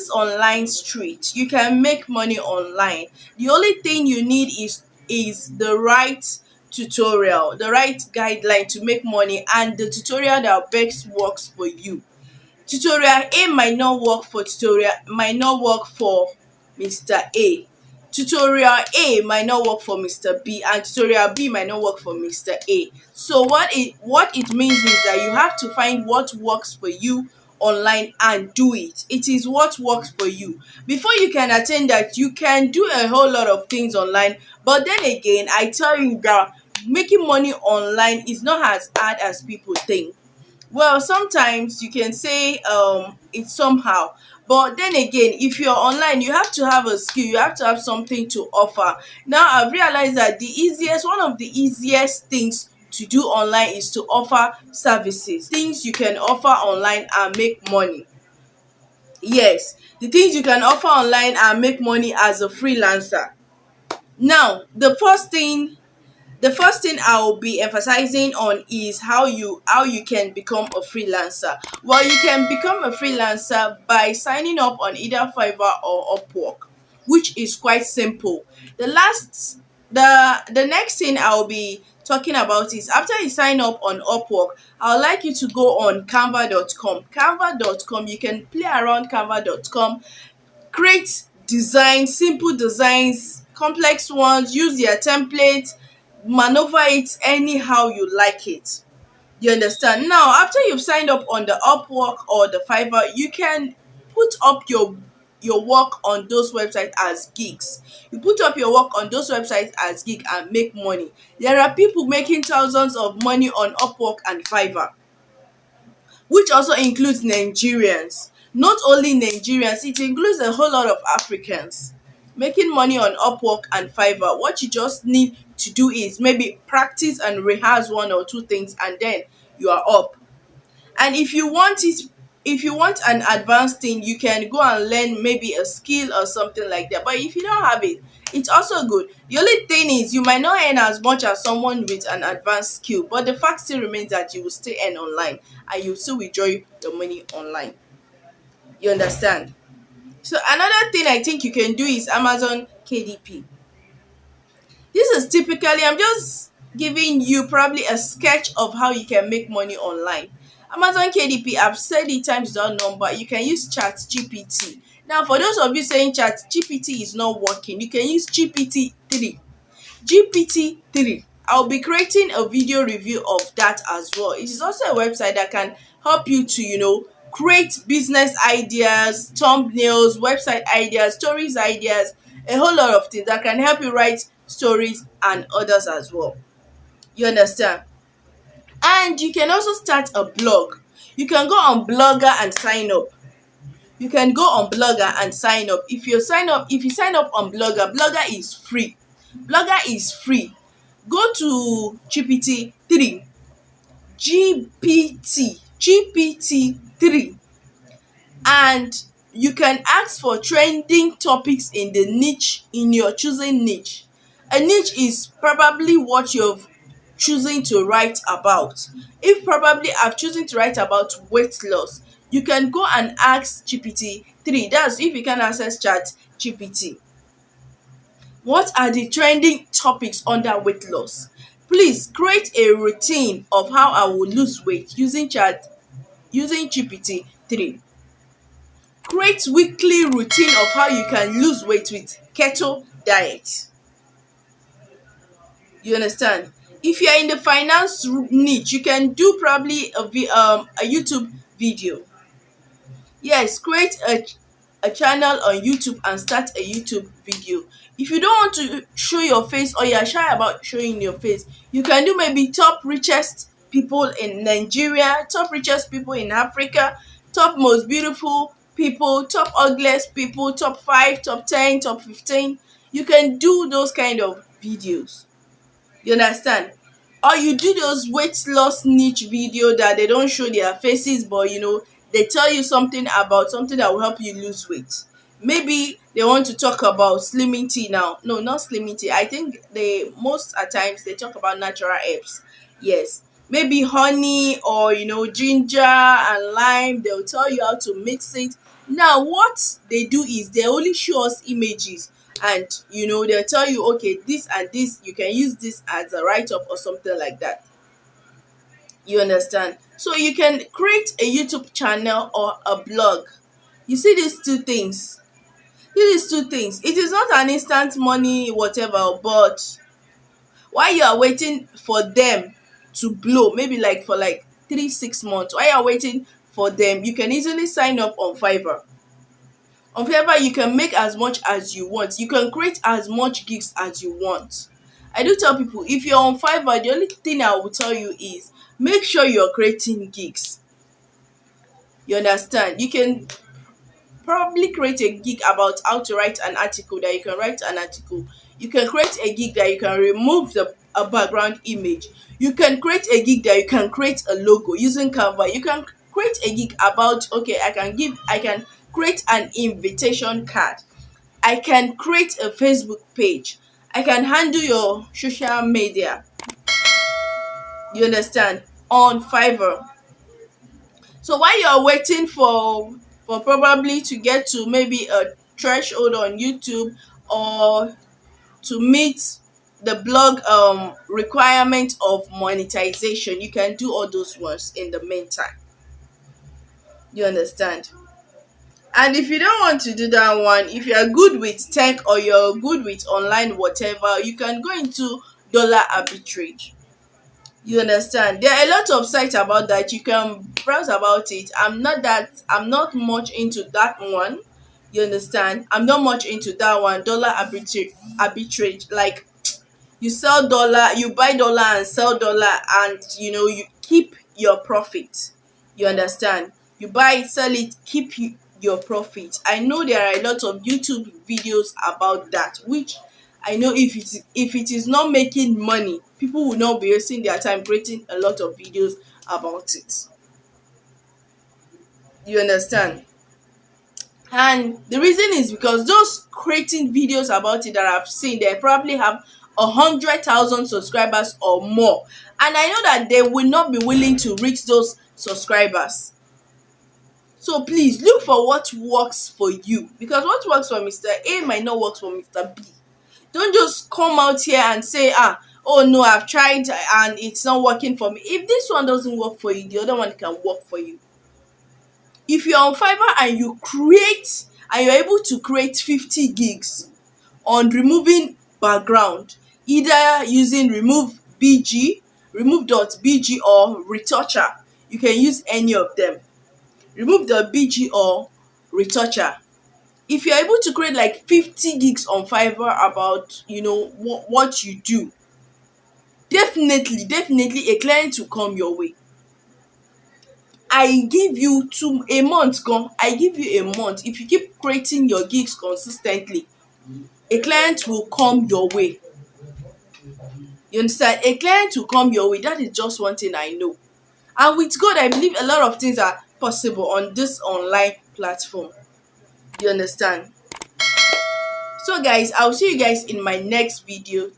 is online street. You can make money online. The only thing you need is the right tutorial, the right guideline to make money, and the tutorial that best works for you. Tutorial A might not work for Mr. A. Tutorial A might not work for Mr. B, and tutorial B might not work for Mr. A. So what it means is that you have to find what works for you online and do it. It is what works for you. Before you can attain that, you can do a whole lot of things online, but then again, I tell you that making money online is not as hard as people think. Well, sometimes you can say it's somehow, but then again, if you're online, you have to have a skill, you have to have something to offer. Now I've realized that one of the easiest things to do online is to offer services, things you can offer online and make money. Yes, the things you can offer online and make money as a freelancer. Now the first thing I will be emphasizing on is how you can become a freelancer. Well, you can become a freelancer by signing up on either Fiverr or Upwork, which is quite simple. The next thing I'll be talking about is after you sign up on Upwork, I would like you to go on canva.com. Canva.com, you can play around canva.com, create designs, simple designs, complex ones, use their templates, maneuver it anyhow you like it. You understand? Now, after you've signed up on the Upwork or the Fiverr, you can put up your work on those websites as gigs. You put up your work on those websites as gig and make money. There are people making thousands of money on Upwork and Fiverr, which also includes Nigerians. Not only Nigerians, it includes a whole lot of Africans making money on Upwork and Fiverr. What you just need to do is maybe practice and rehearse one or two things, and then you are up. And if you want an advanced thing, you can go and learn maybe a skill or something like that. But if you don't have it, it's also good. The only thing is you might not earn as much as someone with an advanced skill, but the fact still remains that you will still earn online and you still enjoy your money online. You understand? So another thing I think you can do is Amazon KDP. This is typically, I'm just giving you probably a sketch of how you can make money online. Amazon KDP, I've said it times without number, you can use Chat GPT. Now, for those of you saying Chat GPT is not working, you can use GPT-3. GPT-3. I'll be creating a video review of that as well. It is also a website that can help you to, create business ideas, thumbnails, website ideas, stories ideas, a whole lot of things that can help you write stories and others as well. You understand? And you can also start a blog. You can go on Blogger and sign up. You can go on Blogger and sign up. If you sign up on Blogger, Blogger is free. Blogger is free. Go to GPT-3. GPT-3, and you can ask for trending topics in the niche, in your choosing niche. A niche is probably what you're choosing to write about. If probably I've chosen to write about weight loss, you can go and ask GPT-3. That's if you can access Chat GPT. What are the trending topics under weight loss? Please create a routine of how I will lose weight using GPT-3. Create weekly routine of how you can lose weight with keto diet. You understand? If you are in the finance niche, you can do probably a YouTube video. Yes, create a channel on YouTube and start a YouTube video. If you don't want to show your face or you're shy about showing your face, you can do maybe top richest people in Nigeria, top richest people in Africa, top most beautiful people, top ugliest people, top 5, top 10, top 15. You can do those kind of videos. You understand? Or you do those weight loss niche video that they don't show their faces, but they tell you something about something that will help you lose weight. Maybe they want to talk about slimming tea now. No, not slimming tea. I think they most at times they talk about natural herbs. Yes. Maybe honey or ginger and lime. They'll tell you how to mix it Now what they do is they only show us images, and they'll tell you, okay, this and this, you can use this as a write-up or something like that. You understand? So you can create a YouTube channel or a blog. You see these two things. These two things. It is not an instant money, whatever, but while you are waiting for them to blow, maybe like for like 3 6 months, while you are waiting for them, you can easily sign up on Fiverr. On Fiverr, you can make as much as you want. You can create as much gigs as you want. I do tell people, if you're on Fiverr, the only thing I will tell you is make sure you're creating gigs. You understand? You can probably create a gig about how to write an article, that you can write an article. You can create a gig that you can remove the a background image. You can create a gig that you can create a logo using Canva. You can create a gig about, okay, I can create an invitation card. I can create a Facebook page. I can handle your social media. You understand? On Fiverr. So while you're waiting for probably to get to maybe a threshold on YouTube, or to meet the blog requirement of monetization, you can do all those ones in the meantime. You understand? And if you don't want to do that one, if you are good with tech or you're good with online whatever, you can go into dollar arbitrage. You understand? There are a lot of sites about that. You can browse about it. I'm not much into that one. You understand? I'm not much into that one. Dollar arbitrage. Like, you sell dollar, you buy dollar and sell dollar, and you keep your profit. You understand? You buy it, sell it, keep your profit. I know there are a lot of YouTube videos about that, which I know if it is not making money, people will not be wasting their time creating a lot of videos about it. You understand? And the reason is because those creating videos about it that I've seen, they probably have 100,000 subscribers or more, and I know that they will not be willing to reach those subscribers. So please look for what works for you, because what works for Mr. A might not work for Mr. B. Don't just come out here and say, oh no, I've tried and it's not working for me. If this one doesn't work for you, the other one can work for you. If you're on Fiverr and you're able to create 50 gigs on removing background, either using remove.bg or retoucher, you can use any of them. Remove.bg or retoucher. If you're able to create like 50 gigs on Fiverr about what you do, definitely a client will come your way. I give you a month gone. I give you a month. If you keep creating your gigs consistently, a client will come your way. You understand? A client will come your way. That is just one thing I know. And with God, I believe a lot of things are possible on this online platform. You understand? So guys, I'll see you guys in my next video.